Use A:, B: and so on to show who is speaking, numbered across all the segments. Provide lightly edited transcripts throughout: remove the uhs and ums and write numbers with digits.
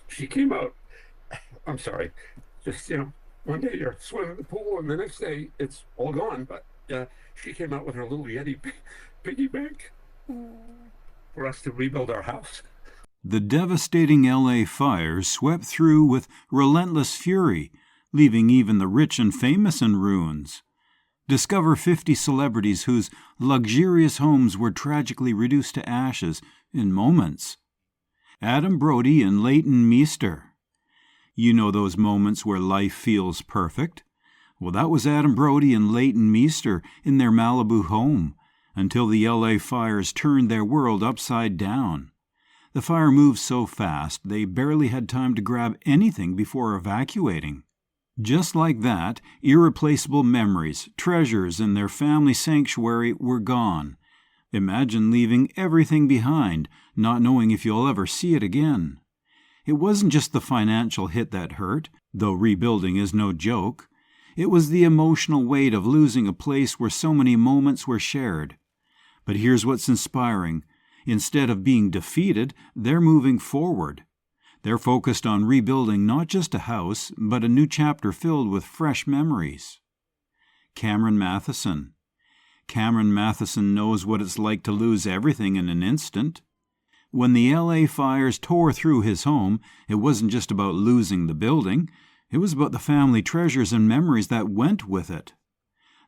A: She came out, I'm sorry, just, one day you're swimming in the pool and the next day it's all gone. But she came out with her little Yeti piggy bank for us to rebuild our house.
B: The devastating LA fires swept through with relentless fury, leaving even the rich and famous in ruins. Discover 50 celebrities whose luxurious homes were tragically reduced to ashes in moments. Adam Brody and Leighton Meester. You know those moments where life feels perfect? Well, that was Adam Brody and Leighton Meester in their Malibu home, until the LA fires turned their world upside down. The fire moved so fast they barely had time to grab anything before evacuating. Just like that, irreplaceable memories, treasures, and their family sanctuary were gone. Imagine leaving everything behind, not knowing if you'll ever see it again. It wasn't just the financial hit that hurt, though rebuilding is no joke. It was the emotional weight of losing a place where so many moments were shared. But here's what's inspiring. Instead of being defeated, they're moving forward. They're focused on rebuilding not just a house, but a new chapter filled with fresh memories. Cameron Mathison. Cameron Mathison knows what it's like to lose everything in an instant. When the LA fires tore through his home, it wasn't just about losing the building. It was about the family treasures and memories that went with it.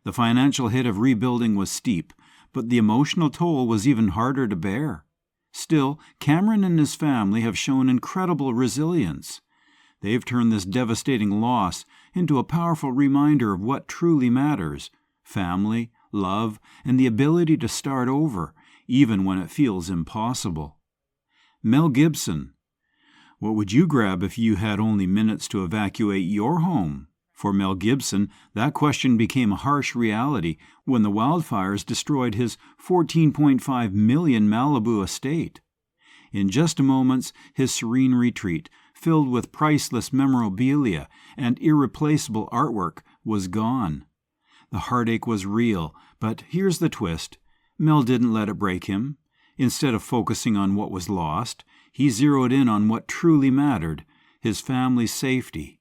B: The financial hit of rebuilding was steep, but the emotional toll was even harder to bear. Still, Cameron and his family have shown incredible resilience. They've turned this devastating loss into a powerful reminder of what truly matters: family, love, and the ability to start over, even when it feels impossible. Mel Gibson. What would you grab if you had only minutes to evacuate your home? For Mel Gibson, that question became a harsh reality when the wildfires destroyed his $14.5 million Malibu estate. In just moments, his serene retreat, filled with priceless memorabilia and irreplaceable artwork, was gone. The heartache was real, but here's the twist. Mel didn't let it break him. Instead of focusing on what was lost, he zeroed in on what truly mattered: his family's safety.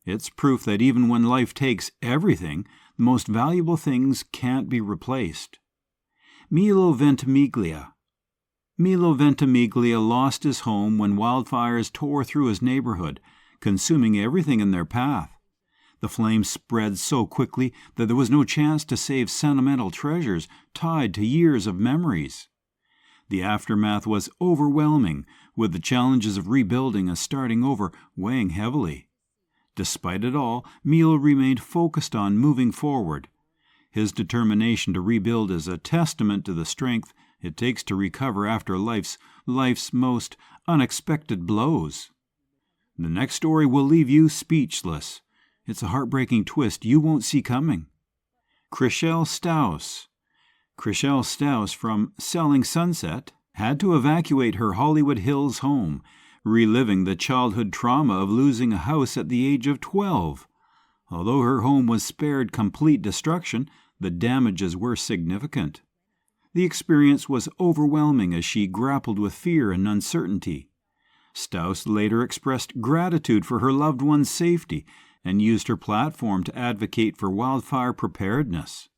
B: It's proof that even when life takes everything, the most valuable things can't be replaced. Milo Ventimiglia. Milo Ventimiglia lost his home when wildfires tore through his neighborhood, consuming everything in their path. The flames spread so quickly that there was no chance to save sentimental treasures tied to years of memories. The aftermath was overwhelming, with the challenges of rebuilding and starting over weighing heavily. Despite it all, Milo remained focused on moving forward. His determination to rebuild is a testament to the strength it takes to recover after life's most unexpected blows. The next story will leave you speechless. It's a heartbreaking twist you won't see coming. Chriselle Staus. Chriselle Staus from Selling Sunset had to evacuate her Hollywood Hills home, reliving the childhood trauma of losing a house at the age of 12. Although her home was spared complete destruction, the damages were significant. The experience was overwhelming as she grappled with fear and uncertainty. Staus later expressed gratitude for her loved one's safety and used her platform to advocate for wildfire preparedness.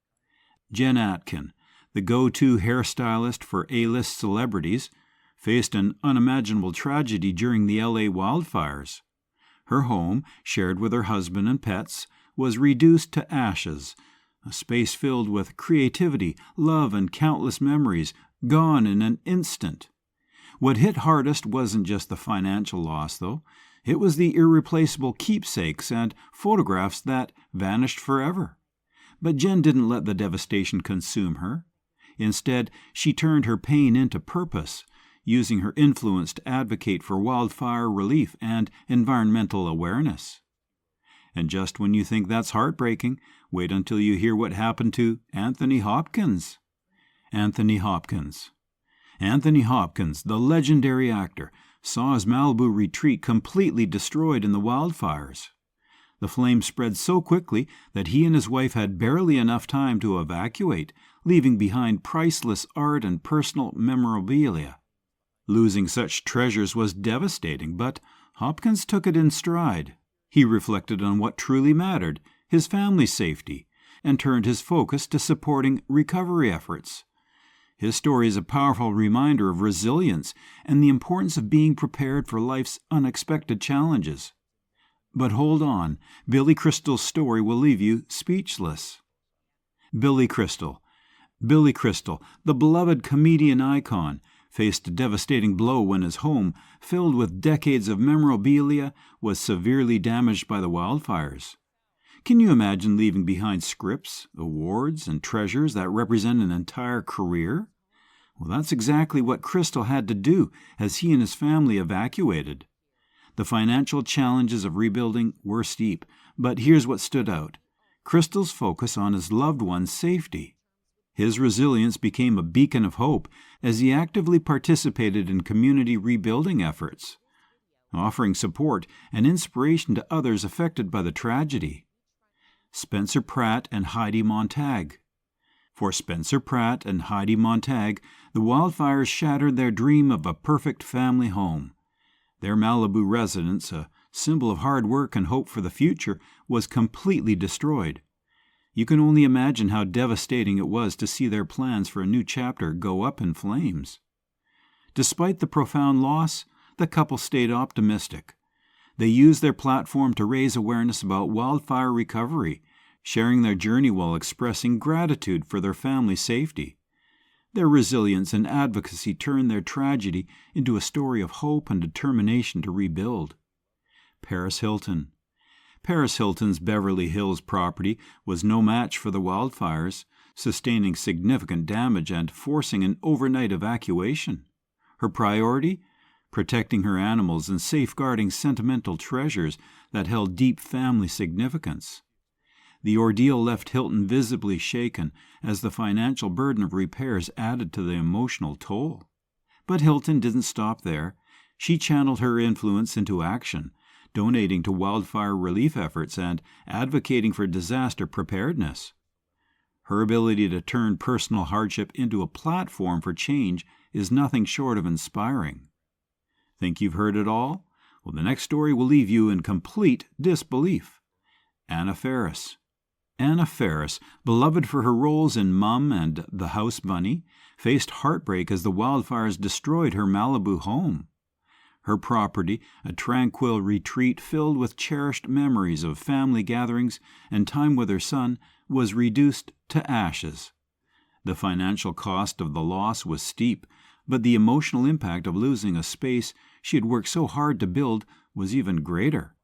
B: Jen Atkin, the go-to hairstylist for A-list celebrities, faced an unimaginable tragedy during the LA wildfires. Her home, shared with her husband and pets, was reduced to ashes, a space filled with creativity, love, and countless memories, gone in an instant. What hit hardest wasn't just the financial loss, though. It was the irreplaceable keepsakes and photographs that vanished forever. But Jen didn't let the devastation consume her. Instead, she turned her pain into purpose, using her influence to advocate for wildfire relief and environmental awareness. And just when you think that's heartbreaking, wait until you hear what happened to Anthony Hopkins. Anthony Hopkins. Anthony Hopkins, the legendary actor, saw his Malibu retreat completely destroyed in the wildfires. The flames spread so quickly that he and his wife had barely enough time to evacuate, leaving behind priceless art and personal memorabilia. Losing such treasures was devastating, but Hopkins took it in stride. He reflected on what truly mattered, his family's safety, and turned his focus to supporting recovery efforts. His story is a powerful reminder of resilience and the importance of being prepared for life's unexpected challenges. But hold on, Billy Crystal's story will leave you speechless. Billy Crystal, the beloved comedian icon, faced a devastating blow when his home, filled with decades of memorabilia, was severely damaged by the wildfires. Can you imagine leaving behind scripts, awards, and treasures that represent an entire career? Well, that's exactly what Crystal had to do as he and his family evacuated. The financial challenges of rebuilding were steep, but here's what stood out: Crystal's focus on his loved ones' safety. His resilience became a beacon of hope as he actively participated in community rebuilding efforts, offering support and inspiration to others affected by the tragedy. Spencer Pratt and Heidi Montag. For Spencer Pratt and Heidi Montag, the wildfires shattered their dream of a perfect family home. Their Malibu residence, a symbol of hard work and hope for the future, was completely destroyed. You can only imagine how devastating it was to see their plans for a new chapter go up in flames. Despite the profound loss, the couple stayed optimistic. They used their platform to raise awareness about wildfire recovery, sharing their journey while expressing gratitude for their family's safety. Their resilience and advocacy turned their tragedy into a story of hope and determination to rebuild. Paris Hilton. Paris Hilton's Beverly Hills property was no match for the wildfires, sustaining significant damage and forcing an overnight evacuation. Her priority? Protecting her animals and safeguarding sentimental treasures that held deep family significance. The ordeal left Hilton visibly shaken as the financial burden of repairs added to the emotional toll. But Hilton didn't stop there. She channeled her influence into action, donating to wildfire relief efforts and advocating for disaster preparedness. Her ability to turn personal hardship into a platform for change is nothing short of inspiring. Think you've heard it all? Well, the next story will leave you in complete disbelief. Anna Ferris. Anna Ferris, beloved for her roles in Mum and The House Bunny, faced heartbreak as the wildfires destroyed her Malibu home. Her property, a tranquil retreat filled with cherished memories of family gatherings and time with her son, was reduced to ashes. The financial cost of the loss was steep, but the emotional impact of losing a space she had worked so hard to build was even greater.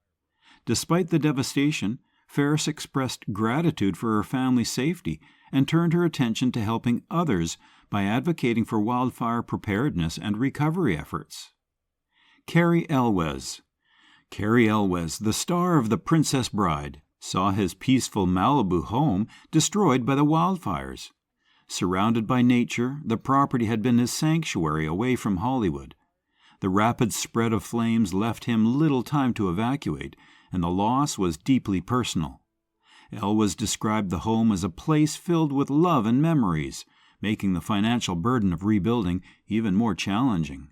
B: Despite the devastation, Ferris expressed gratitude for her family's safety and turned her attention to helping others by advocating for wildfire preparedness and recovery efforts. Carrie Elz. Carrie Elz, the star of The Princess Bride, saw his peaceful Malibu home destroyed by the wildfires. Surrounded by nature, the property had been his sanctuary away from Hollywood. The rapid spread of flames left him little time to evacuate, and the loss was deeply personal. Elz described the home as a place filled with love and memories, making the financial burden of rebuilding even more challenging.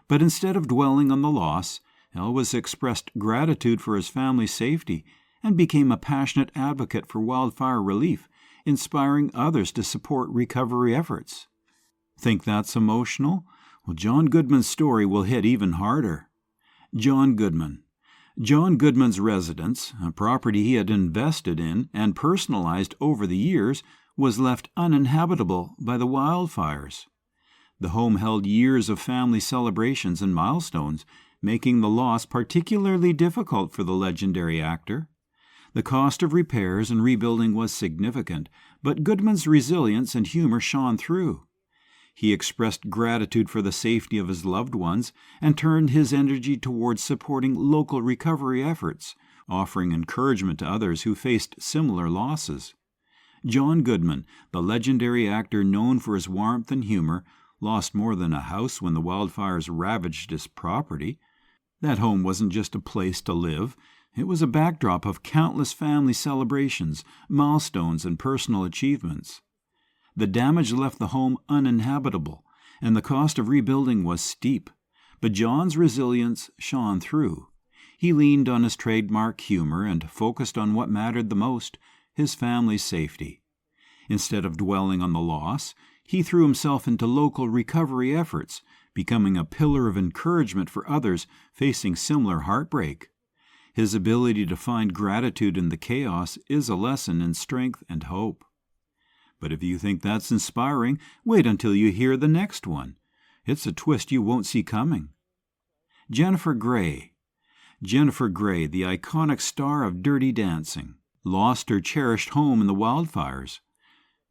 B: But instead of dwelling on the loss, Elz expressed gratitude for his family's safety and became a passionate advocate for wildfire relief, inspiring others to support recovery efforts. Think that's emotional? Well, John Goodman's story will hit even harder. John Goodman. John Goodman's residence, a property he had invested in and personalized over the years, was left uninhabitable by the wildfires. The home held years of family celebrations and milestones, making the loss particularly difficult for the legendary actor. The cost of repairs and rebuilding was significant, but Goodman's resilience and humor shone through. He expressed gratitude for the safety of his loved ones and turned his energy towards supporting local recovery efforts, offering encouragement to others who faced similar losses. John Goodman, the legendary actor known for his warmth and humor, lost more than a house when the wildfires ravaged his property. That home wasn't just a place to live. It was a backdrop of countless family celebrations, milestones, and personal achievements. The damage left the home uninhabitable, and the cost of rebuilding was steep. But John's resilience shone through. He leaned on his trademark humor and focused on what mattered the most, his family's safety. Instead of dwelling on the loss, he threw himself into local recovery efforts, becoming a pillar of encouragement for others facing similar heartbreak. His ability to find gratitude in the chaos is a lesson in strength and hope. But if you think that's inspiring, wait until you hear the next one. It's a twist you won't see coming. Jennifer Grey. Jennifer Grey, the iconic star of Dirty Dancing, lost her cherished home in the wildfires.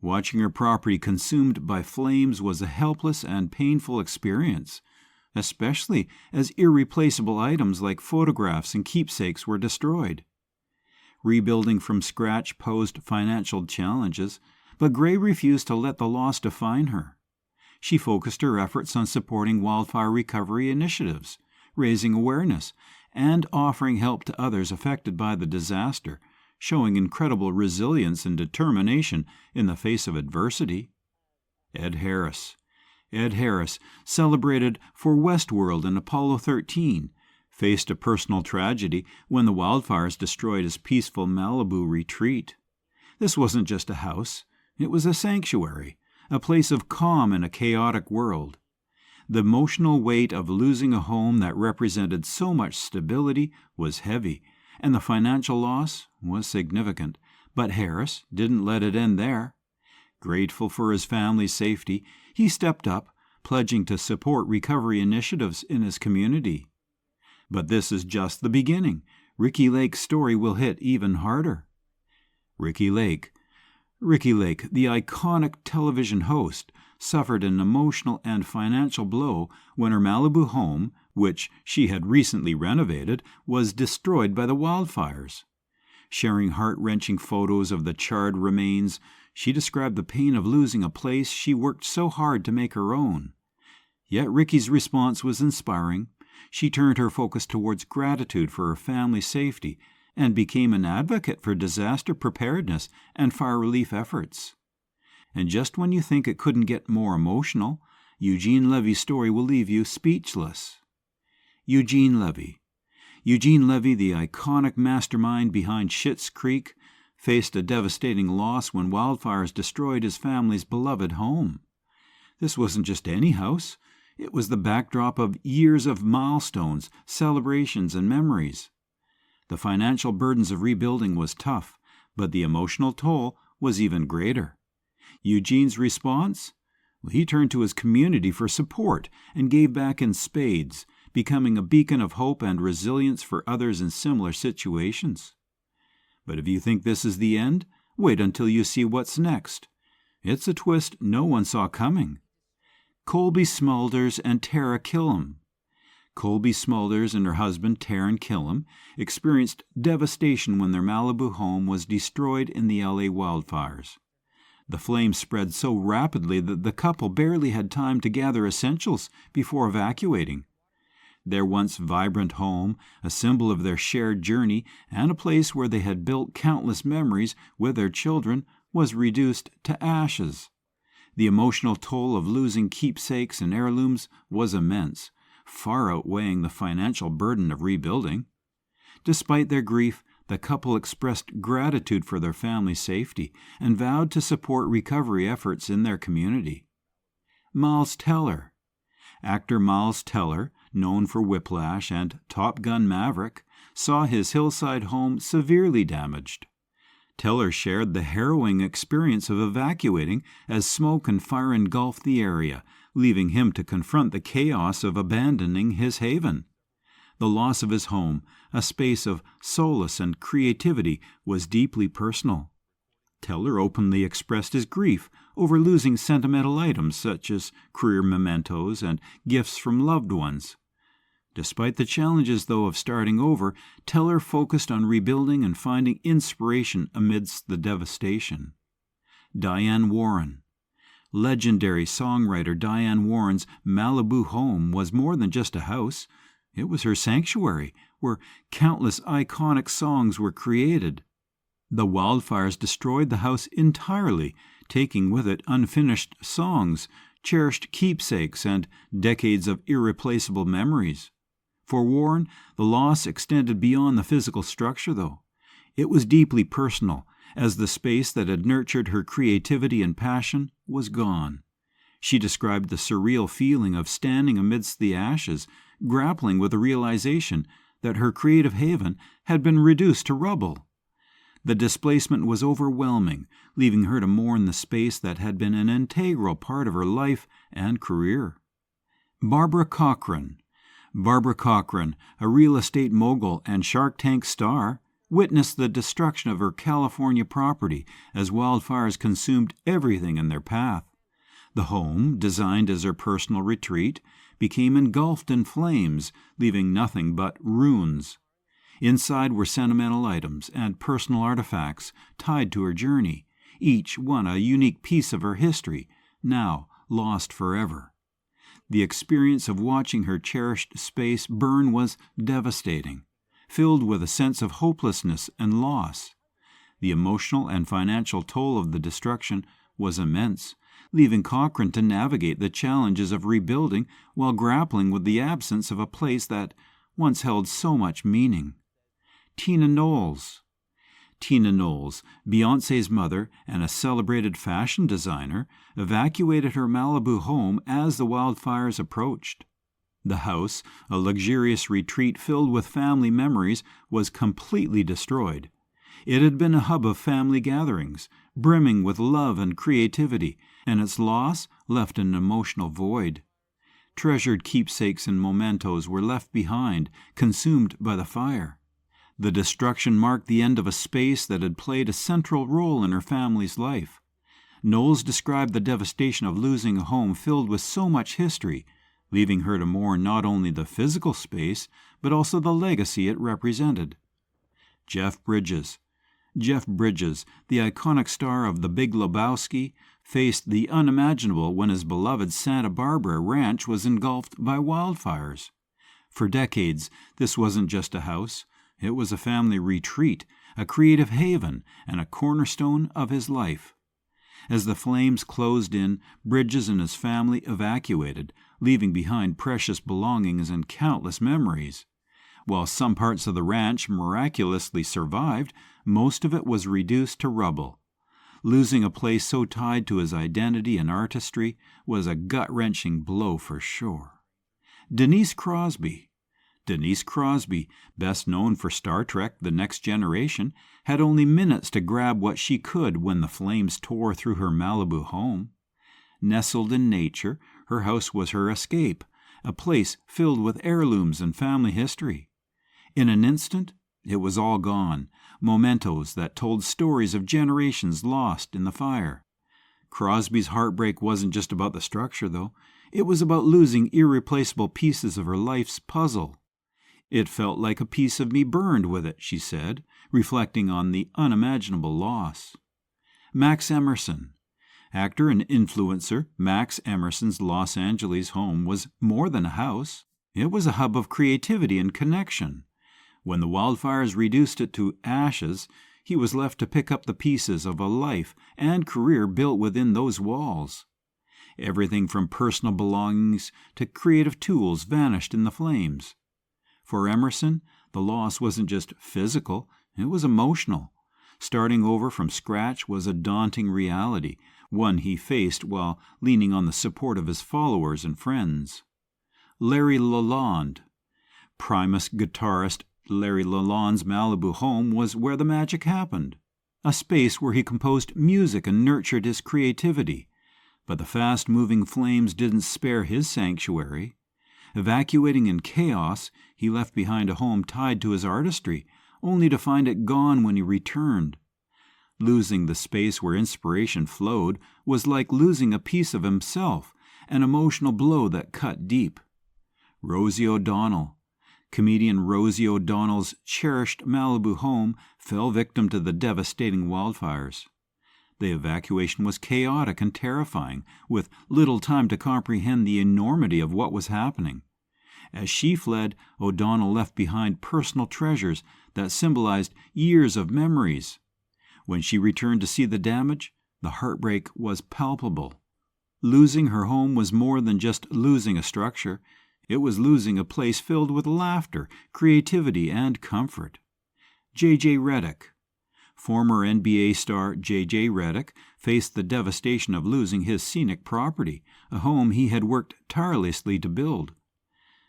B: Watching her property consumed by flames was a helpless and painful experience, especially as irreplaceable items like photographs and keepsakes were destroyed. Rebuilding from scratch posed financial challenges, but Grey refused to let the loss define her. She focused her efforts on supporting wildfire recovery initiatives, raising awareness, and offering help to others affected by the disaster, showing incredible resilience and determination in the face of adversity. Ed Harris. Ed Harris, celebrated for Westworld and Apollo 13, faced a personal tragedy when the wildfires destroyed his peaceful Malibu retreat. This wasn't just a house. It was a sanctuary, a place of calm in a chaotic world. The emotional weight of losing a home that represented so much stability was heavy, and the financial loss was significant. But Harris didn't let it end there. Grateful for his family's safety, he stepped up, pledging to support recovery initiatives in his community. But this is just the beginning. Ricky Lake's story will hit even harder. Ricky Lake. Ricky Lake, the iconic television host, suffered an emotional and financial blow when her Malibu home, which she had recently renovated, was destroyed by the wildfires. Sharing heart-wrenching photos of the charred remains, she described the pain of losing a place she worked so hard to make her own. Yet Ricky's response was inspiring. She turned her focus towards gratitude for her family's safety and became an advocate for disaster preparedness and fire relief efforts. And just when you think it couldn't get more emotional, Eugene Levy's story will leave you speechless. Eugene Levy. Eugene Levy, the iconic mastermind behind Schitt's Creek, faced a devastating loss when wildfires destroyed his family's beloved home. This wasn't just any house. It was the backdrop of years of milestones, celebrations, and memories. The financial burdens of rebuilding was tough, but the emotional toll was even greater. Eugene's response? Well, he turned to his community for support and gave back in spades, becoming a beacon of hope and resilience for others in similar situations. But if you think this is the end, wait until you see what's next. It's a twist no one saw coming. Colby Smolders and Tara Killam. Colby Smolders and her husband, Taryn Killam, experienced devastation when their Malibu home was destroyed in the LA wildfires. The flames spread so rapidly that the couple barely had time to gather essentials before evacuating. Their once vibrant home, a symbol of their shared journey and a place where they had built countless memories with their children, was reduced to ashes. The emotional toll of losing keepsakes and heirlooms was immense, far outweighing the financial burden of rebuilding. Despite their grief, the couple expressed gratitude for their family's safety and vowed to support recovery efforts in their community. Miles Teller. Actor Miles Teller, known for Whiplash and Top Gun Maverick, saw his hillside home severely damaged. Teller shared the harrowing experience of evacuating as smoke and fire engulfed the area, leaving him to confront the chaos of abandoning his haven. The loss of his home, a space of solace and creativity, was deeply personal. Teller openly expressed his grief over losing sentimental items such as career mementos and gifts from loved ones. Despite the challenges, though, of starting over, Teller focused on rebuilding and finding inspiration amidst the devastation. Diane Warren. Legendary songwriter Diane Warren's Malibu home was more than just a house. It was her sanctuary, where countless iconic songs were created. The wildfires destroyed the house entirely, taking with it unfinished songs, cherished keepsakes, and decades of irreplaceable memories. For Warren, the loss extended beyond the physical structure, though. It was deeply personal, as the space that had nurtured her creativity and passion was gone. She described the surreal feeling of standing amidst the ashes, grappling with the realization that her creative haven had been reduced to rubble. The displacement was overwhelming, leaving her to mourn the space that had been an integral part of her life and career. Barbara Cochran. Barbara Cochran, a real estate mogul and Shark Tank star, witnessed the destruction of her California property as wildfires consumed everything in their path. The home, designed as her personal retreat, became engulfed in flames, leaving nothing but ruins. Inside were sentimental items and personal artifacts tied to her journey, each one a unique piece of her history, now lost forever. The experience of watching her cherished space burn was devastating, filled with a sense of hopelessness and loss. The emotional and financial toll of the destruction was immense, leaving Cochran to navigate the challenges of rebuilding while grappling with the absence of a place that once held so much meaning. Tina Knowles. Tina Knowles, Beyoncé's mother and a celebrated fashion designer, evacuated her Malibu home as the wildfires approached. The house, a luxurious retreat filled with family memories, was completely destroyed. It had been a hub of family gatherings, brimming with love and creativity, and its loss left an emotional void. Treasured keepsakes and mementos were left behind, consumed by the fire. The destruction marked the end of a space that had played a central role in her family's life. Knowles described the devastation of losing a home filled with so much history, leaving her to mourn not only the physical space, but also the legacy it represented. Jeff Bridges. Jeff Bridges, the iconic star of The Big Lebowski, faced the unimaginable when his beloved Santa Barbara ranch was engulfed by wildfires. For decades, this wasn't just a house. It was a family retreat, a creative haven, and a cornerstone of his life. As the flames closed in, Bridges and his family evacuated, leaving behind precious belongings and countless memories. While some parts of the ranch miraculously survived, most of it was reduced to rubble. Losing a place so tied to his identity and artistry was a gut-wrenching blow for sure. Denise Crosby. Denise Crosby, best known for Star Trek The Next Generation, had only minutes to grab what she could when the flames tore through her Malibu home. Nestled in nature, her house was her escape, a place filled with heirlooms and family history. In an instant, it was all gone, mementos that told stories of generations lost in the fire. Crosby's heartbreak wasn't just about the structure, though. It was about losing irreplaceable pieces of her life's puzzle. "It felt like a piece of me burned with it," she said, reflecting on the unimaginable loss. Max Emerson. Actor and influencer Max Emerson's Los Angeles home was more than a house. It was a hub of creativity and connection. When the wildfires reduced it to ashes, he was left to pick up the pieces of a life and career built within those walls. Everything from personal belongings to creative tools vanished in the flames. For Emerson, the loss wasn't just physical, it was emotional. Starting over from scratch was a daunting reality, one he faced while leaning on the support of his followers and friends. Larry Lalonde. Primus guitarist Larry Lalonde's Malibu home was where the magic happened, a space where he composed music and nurtured his creativity. But the fast-moving flames didn't spare his sanctuary. Evacuating in chaos, he left behind a home tied to his artistry, only to find it gone when he returned. Losing the space where inspiration flowed was like losing a piece of himself, an emotional blow that cut deep. Rosie ODonnell. Comedian Rosie ODonnell's cherished Malibu home fell victim to the devastating wildfires. The evacuation was chaotic and terrifying, with little time to comprehend the enormity of what was happening. As she fled, O'Donnell left behind personal treasures that symbolized years of memories. When she returned to see the damage, the heartbreak was palpable. Losing her home was more than just losing a structure. It was losing a place filled with laughter, creativity, and comfort. J.J. Redick. Former NBA star J.J. Redick faced the devastation of losing his scenic property, a home he had worked tirelessly to build.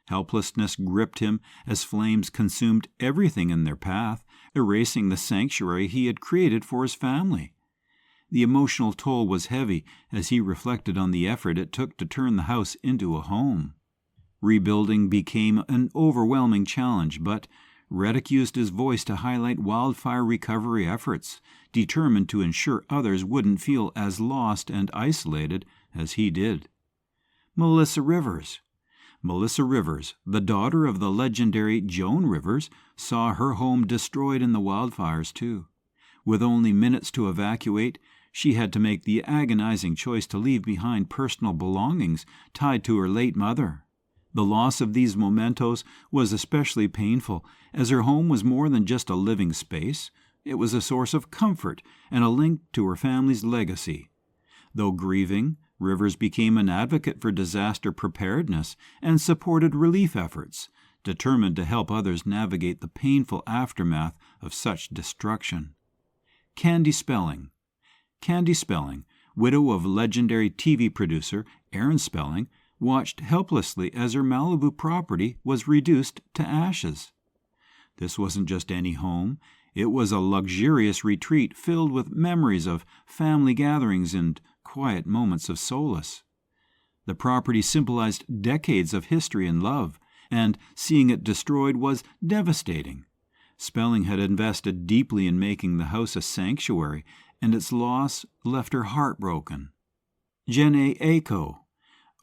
B: Helplessness gripped him as flames consumed everything in their path, erasing the sanctuary he had created for his family. The emotional toll was heavy as he reflected on the effort it took to turn the house into a home. Rebuilding became an overwhelming challenge, but Redick used his voice to highlight wildfire recovery efforts, determined to ensure others wouldn't feel as lost and isolated as he did. Melissa Rivers. Melissa Rivers, the daughter of the legendary Joan Rivers, saw her home destroyed in the wildfires too. With only minutes to evacuate, she had to make the agonizing choice to leave behind personal belongings tied to her late mother. The loss of these mementos was especially painful, as her home was more than just a living space. It was a source of comfort and a link to her family's legacy. Though grieving, Rivers became an advocate for disaster preparedness and supported relief efforts, determined to help others navigate the painful aftermath of such destruction. Candy Spelling. Candy Spelling, widow of legendary TV producer Aaron Spelling, watched helplessly as her Malibu property was reduced to ashes. This wasn't just any home. It was a luxurious retreat filled with memories of family gatherings and quiet moments of solace. The property symbolized decades of history and love, and seeing it destroyed was devastating. Spelling had invested deeply in making the house a sanctuary, and its loss left her heartbroken. Jana AO.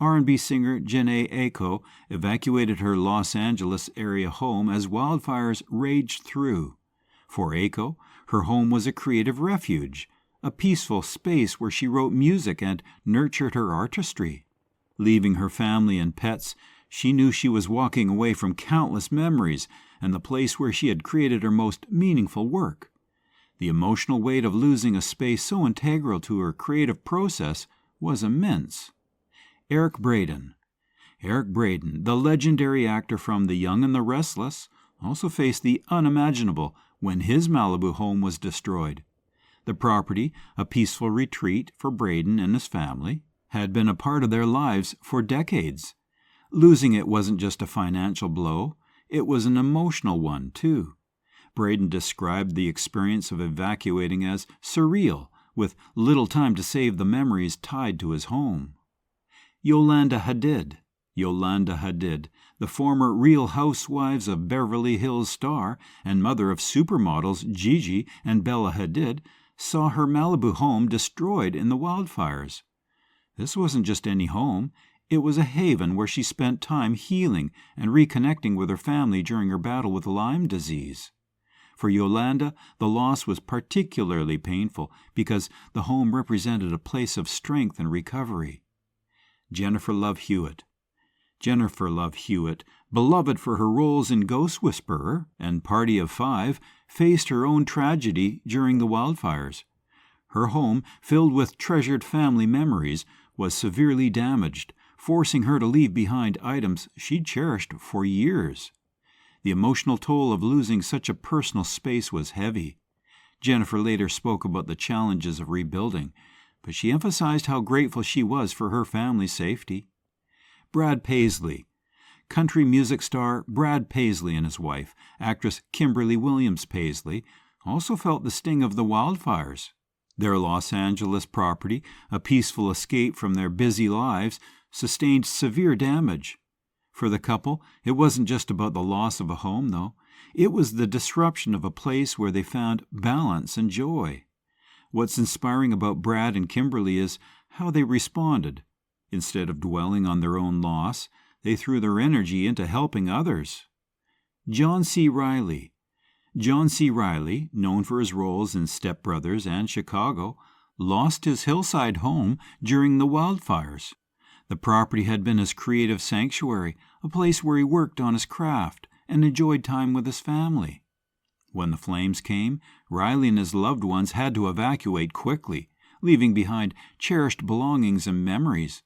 B: R&B singer Jana AO evacuated her Los Angeles area home as wildfires raged through. For AO, her home was a creative refuge, a peaceful space where she wrote music and nurtured her artistry. Leaving her family and pets, she knew she was walking away from countless memories and the place where she had created her most meaningful work. The emotional weight of losing a space so integral to her creative process was immense. Eric Braeden. Eric Braeden, the legendary actor from The Young and the Restless, also faced the unimaginable when his Malibu home was destroyed. The property, a peaceful retreat for Braeden and his family, had been a part of their lives for decades. Losing it wasn't just a financial blow, it was an emotional one, too. Braeden described the experience of evacuating as surreal, with little time to save the memories tied to his home. Yolanda Hadid. Yolanda Hadid, the former Real Housewives of Beverly Hills star and mother of supermodels Gigi and Bella Hadid, saw her Malibu home destroyed in the wildfires. This wasn't just any home. It was a haven where she spent time healing and reconnecting with her family during her battle with Lyme disease. For Yolanda, the loss was particularly painful because the home represented a place of strength and recovery. Jennifer Love Hewitt. Jennifer Love Hewitt, beloved for her roles in Ghost Whisperer and Party of Five, faced her own tragedy during the wildfires. Her home, filled with treasured family memories, was severely damaged, forcing her to leave behind items she'd cherished for years. The emotional toll of losing such a personal space was heavy. Jennifer later spoke about the challenges of rebuilding, but she emphasized how grateful she was for her family's safety. Brad Paisley. Country music star Brad Paisley and his wife, actress Kimberly Williams Paisley, also felt the sting of the wildfires. Their Los Angeles property, a peaceful escape from their busy lives, sustained severe damage. For the couple, it wasn't just about the loss of a home, though. It was the disruption of a place where they found balance and joy. What's inspiring about Brad and Kimberly is how they responded. Instead of dwelling on their own loss, they threw their energy into helping others. John C. Reilly. John C. Reilly, known for his roles in Step Brothers and Chicago, lost his hillside home during the wildfires. The property had been his creative sanctuary, a place where he worked on his craft and enjoyed time with his family. When the flames came, Reilly and his loved ones had to evacuate quickly, leaving behind cherished belongings and memories.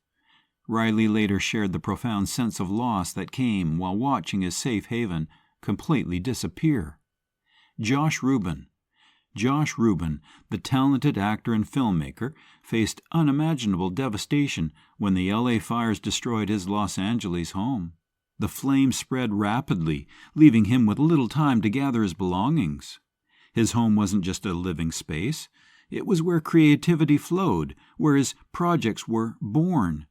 B: Riley later shared the profound sense of loss that came while watching his safe haven completely disappear. Josh Rubin, the talented actor and filmmaker, faced unimaginable devastation when the LA fires destroyed his Los Angeles home. The flames spread rapidly, leaving him with little time to gather his belongings. His home wasn't just a living space. It was where creativity flowed, where his projects were born.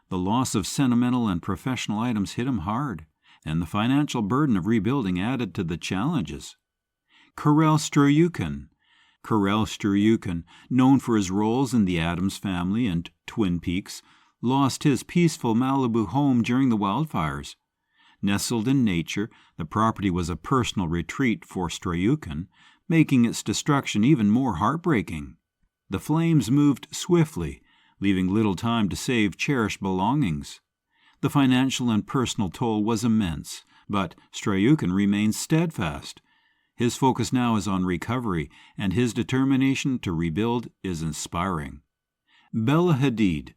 B: The loss of sentimental and professional items hit him hard, and the financial burden of rebuilding added to the challenges. Karel Struycken, known for his roles in The Addams Family and Twin Peaks, lost his peaceful Malibu home during the wildfires. Nestled in nature, the property was a personal retreat for Struycken, making its destruction even more heartbreaking. The flames moved swiftly, leaving little time to save cherished belongings. The financial and personal toll was immense, but Struycken remains steadfast. His focus now is on recovery, and his determination to rebuild is inspiring. Bella Hadid,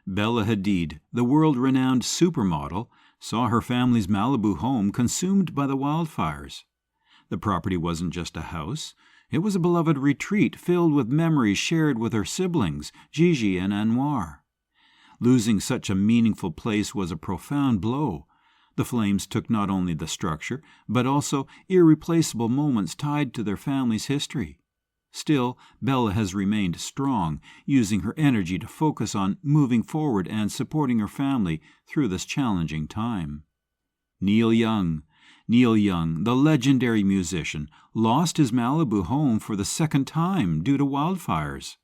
B: the world-renowned supermodel, saw her family's Malibu home consumed by the wildfires. The property wasn't just a house. It was a beloved retreat filled with memories shared with her siblings, Gigi and Anwar. Losing such a meaningful place was a profound blow. The flames took not only the structure, but also irreplaceable moments tied to their family's history. Still, Bella has remained strong, using her energy to focus on moving forward and supporting her family through this challenging time. Neil Young, the legendary musician, lost his Malibu home for the second time due to wildfires.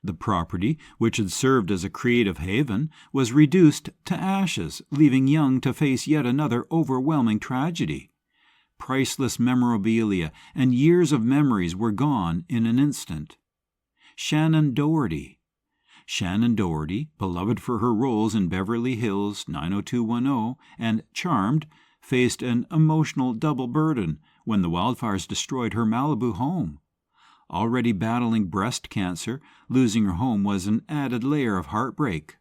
B: The property, which had served as a creative haven, was reduced to ashes, leaving Young to face yet another overwhelming tragedy. Priceless memorabilia and years of memories were gone in an instant. Shannon Doherty, beloved for her roles in Beverly Hills 90210 and Charmed, faced an emotional double burden when the wildfires destroyed her Malibu home. Already battling breast cancer, losing her home was an added layer of heartbreak.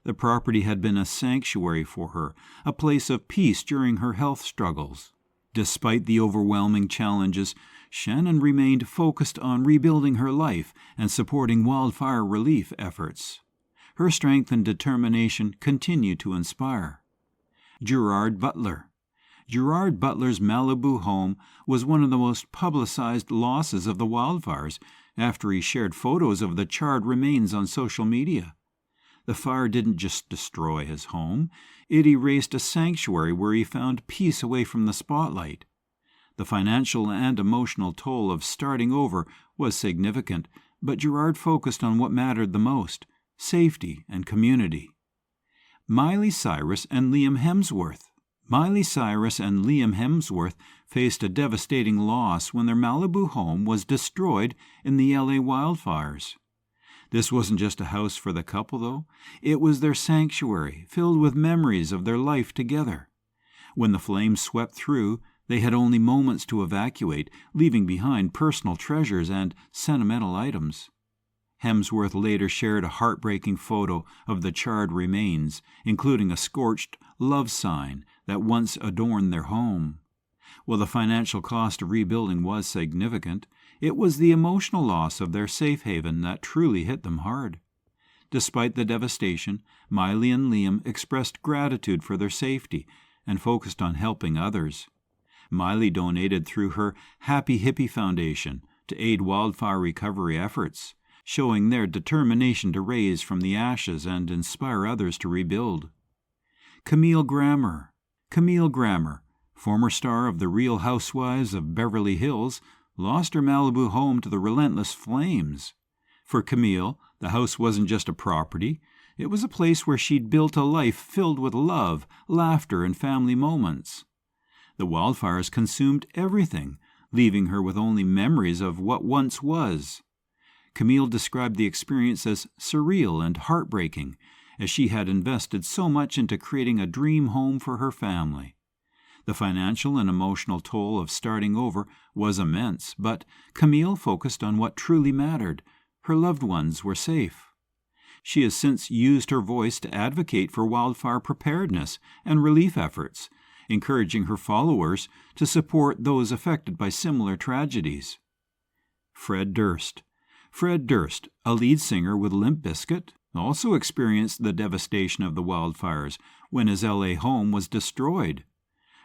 B: The property had been a sanctuary for her, a place of peace during her health struggles. Despite the overwhelming challenges, Shannon remained focused on rebuilding her life and supporting wildfire relief efforts. Her strength and determination continue to inspire. Gerard Butler's Malibu home was one of the most publicized losses of the wildfires after he shared photos of the charred remains on social media. The fire didn't just destroy his home, it erased a sanctuary where he found peace away from the spotlight. The financial and emotional toll of starting over was significant, but Gerard focused on what mattered the most: safety and community. Miley Cyrus and Liam Hemsworth faced a devastating loss when their Malibu home was destroyed in the LA wildfires. This wasn't just a house for the couple, though. It was their sanctuary, filled with memories of their life together. When the flames swept through, they had only moments to evacuate, leaving behind personal treasures and sentimental items. Hemsworth later shared a heartbreaking photo of the charred remains, including a scorched love sign that once adorned their home. While the financial cost of rebuilding was significant, it was the emotional loss of their safe haven that truly hit them hard. Despite the devastation, Miley and Liam expressed gratitude for their safety and focused on helping others. Miley donated through her Happy Hippie Foundation to aid wildfire recovery efforts, showing their determination to raise from the ashes and inspire others to rebuild. Camille Grammer, former star of The Real Housewives of Beverly Hills, lost her Malibu home to the relentless flames. For Camille, the house wasn't just a property. It was a place where she'd built a life filled with love, laughter, and family moments. The wildfires consumed everything, leaving her with only memories of what once was. Camille described the experience as surreal and heartbreaking, as she had invested so much into creating a dream home for her family. The financial and emotional toll of starting over was immense, but Camille focused on what truly mattered: her loved ones were safe. She has since used her voice to advocate for wildfire preparedness and relief efforts, encouraging her followers to support those affected by similar tragedies. Fred Durst. Fred Durst, a lead singer with Limp Bizkit, also experienced the devastation of the wildfires when his L.A. home was destroyed.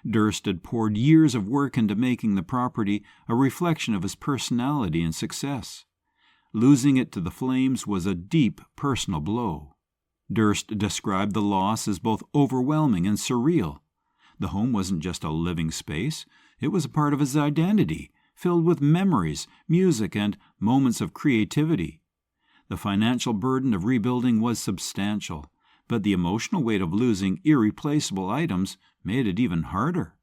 B: Durst had poured years of work into making the property a reflection of his personality and success. Losing it to the flames was a deep personal blow. Durst described the loss as both overwhelming and surreal. The home wasn't just a living space, it was a part of his identity, filled with memories, music, and moments of creativity. The financial burden of rebuilding was substantial, but the emotional weight of losing irreplaceable items made it even harder.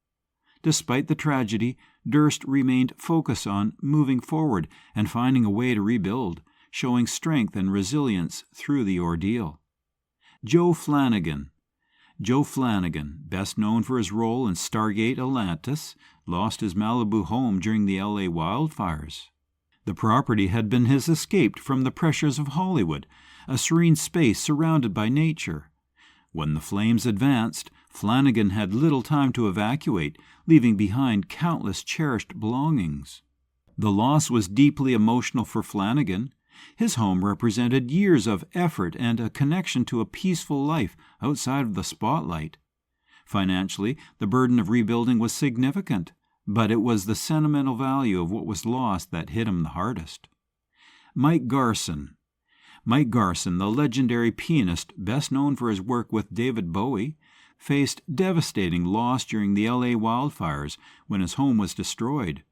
B: Despite the tragedy, Durst remained focused on moving forward and finding a way to rebuild, showing strength and resilience through the ordeal. Joe Flanagan. Joe Flanagan, best known for his role in Stargate Atlantis, lost his Malibu home during the L.A. wildfires. The property had been his escape from the pressures of Hollywood, a serene space surrounded by nature. When the flames advanced, Flanagan had little time to evacuate, leaving behind countless cherished belongings. The loss was deeply emotional for Flanagan. His home represented years of effort and a connection to a peaceful life outside of the spotlight. Financially, the burden of rebuilding was significant, but it was the sentimental value of what was lost that hit him the hardest. Mike Garson. Mike Garson, the legendary pianist best known for his work with David Bowie, faced devastating loss during the L.A. wildfires when his home was destroyed.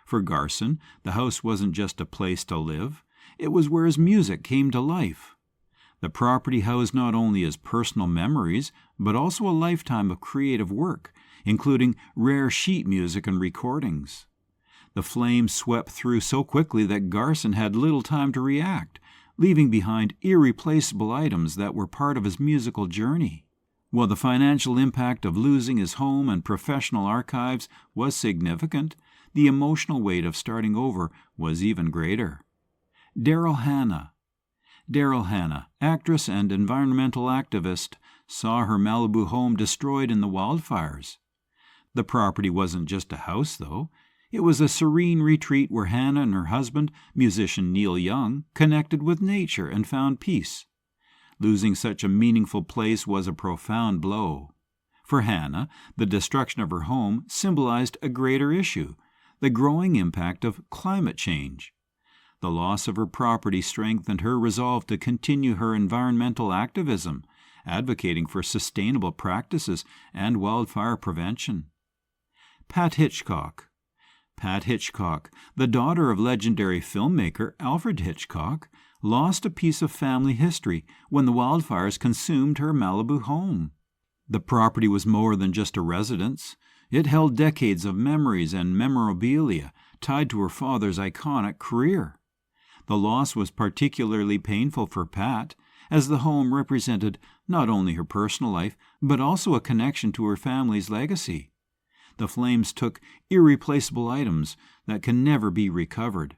B: For Garson, the house wasn't just a place to live, it was where his music came to life. The property housed not only his personal memories, but also a lifetime of creative work, including rare sheet music and recordings. The flames swept through so quickly that Garson had little time to react, leaving behind irreplaceable items that were part of his musical journey. While the financial impact of losing his home and professional archives was significant, the emotional weight of starting over was even greater. Daryl Hannah. Daryl Hannah, actress and environmental activist, saw her Malibu home destroyed in the wildfires. The property wasn't just a house, though. It was a serene retreat where Hannah and her husband, musician Neil Young, connected with nature and found peace. Losing such a meaningful place was a profound blow. For Hannah, the destruction of her home symbolized a greater issue, the growing impact of climate change. The loss of her property strengthened her resolve to continue her environmental activism, advocating for sustainable practices and wildfire prevention. Pat Hitchcock. Pat Hitchcock, the daughter of legendary filmmaker Alfred Hitchcock, lost a piece of family history when the wildfires consumed her Malibu home. The property was more than just a residence. It held decades of memories and memorabilia tied to her father's iconic career. The loss was particularly painful for Pat, as the home represented not only her personal life, but also a connection to her family's legacy. The flames took irreplaceable items that can never be recovered.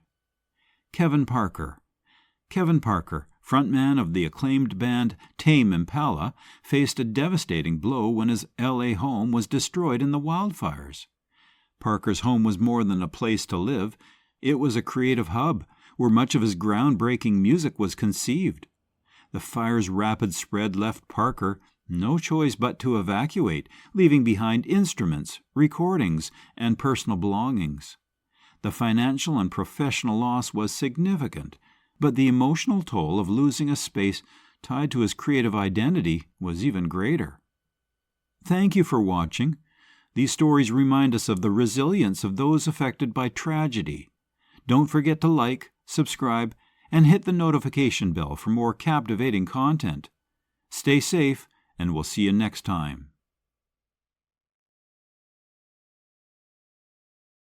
B: Kevin Parker. Kevin Parker, frontman of the acclaimed band Tame Impala, faced a devastating blow when his L.A. home was destroyed in the wildfires. Parker's home was more than a place to live. It was a creative hub where much of his groundbreaking music was conceived. The fire's rapid spread left Parker no choice but to evacuate, leaving behind instruments, recordings, and personal belongings. The financial and professional loss was significant, but the emotional toll of losing a space tied to his creative identity was even greater. Thank you for watching. These stories remind us of the resilience of those affected by tragedy. Don't forget to like, subscribe, and hit the notification bell for more captivating content. Stay safe, and we'll see you next time.